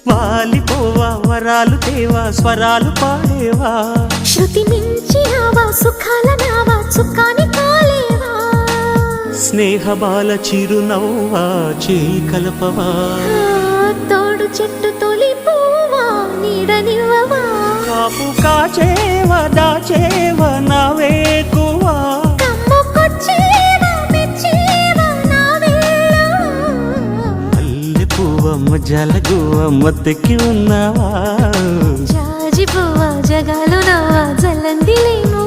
వాలిపోవా వరాలు తేవా స్వరాలు పాడేవా శృతి మించినావా సుఖాల నావా చుక్కాని కాలేవా స్నేహబాల చిరునవ్వా చేయి కలపవా తోడు చెట్టు తొలి పువ్వా నీడనివ్వవా కాపు కాచేవా దాచేవా నా వేకువా కమ్ముకొచ్చేవా మెచ్చేవా నా వేళ మల్లె పువ్వమ్మ జలగువమ్మ తెక్కి ఉన్నావా జాజి పువ్వా జగాలు నవ్వా జల్లంది లేను